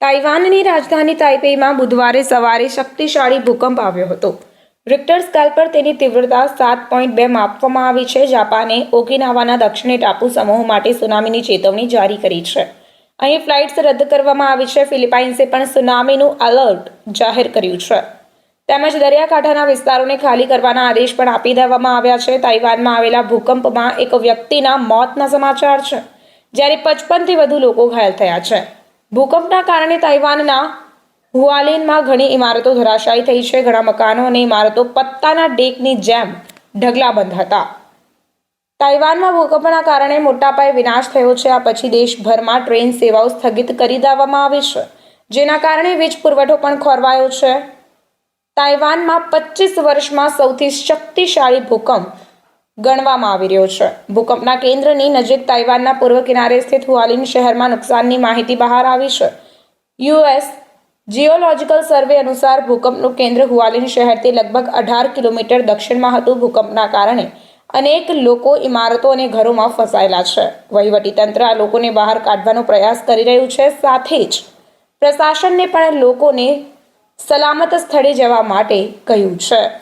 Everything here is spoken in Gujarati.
તાઇવાનની રાજધાની તાઇપેઈમાં બુધવારે સવારે શક્તિશાળી ભૂકંપ આવ્યો હતો. રિક્ટર સ્કેલ પર તેની તીવ્રતા 7.2 માપવામાં આવી છે. જાપાને ઓકિનાવાના દક્ષિણી ટાપુ સમૂહ માટે સુનામીની ચેતવણી જારી કરી છે. અહીં ફ્લાઇટ્સ રદ કરવામાં આવી છે. ફિલિપાઇન્સે પણ સુનામીનું એલર્ટ જાહેર કર્યું છે. તેમજ દરિયાકાંઠાના વિસ્તારોને ખાલી કરવાના આદેશ પણ આપી દેવામાં આવ્યા છે. તાઇવાનમાં આવેલા ભૂકંપમાં એક વ્યક્તિના મોતના સમાચાર છે, જ્યારે 55થી વધુ લોકો ઘાયલ થયા છે. ભૂકંપના કારણે તાઇવાનના હુઆલિનમાં ઘણી ઇમારતો ધરાશાયી થઈ છે. ઘણા મકાનો અને ઇમારતો પત્તાના ડેકની જેમ ઢગલાબંધ હતા. તાઇવાનમાં ભૂકંપના કારણે મોટા પાયે વિનાશ થયો છે. આ પછી દેશભરમાં ટ્રેન સેવાઓ સ્થગિત કરી દેવામાં આવી છે, જેના કારણે વીજ પુરવઠો પણ ખોરવાયો છે. તાઇવાનમાં 25 વર્ષમાં સૌથી શક્તિશાળી ભૂકંપ ગણવામાં આવી રહ્યો છે. ભૂકંપના કેન્દ્રની નજીક તાઇવાનના પૂર્વ કિનારે સ્થિત હુઆલિન શહેરમાં નુકસાનની માહિતી બહાર આવી છે. યુએસ જિયોલોજિકલ સર્વે અનુસાર ભૂકંપનું કેન્દ્ર હુઆલિન શહેરથી લગભગ 18 કિલોમીટર દક્ષિણમાં હતું. ભૂકંપના કારણે અનેક લોકો ઇમારતો અને ઘરોમાં ફસાયેલા છે. વહીવટીતંત્ર આ લોકોને બહાર કાઢવાનો પ્રયાસ કરી રહ્યું છે. સાથે જ પ્રશાસનને પણ લોકોને સલામત સ્થળે જવા માટે કહ્યું છે.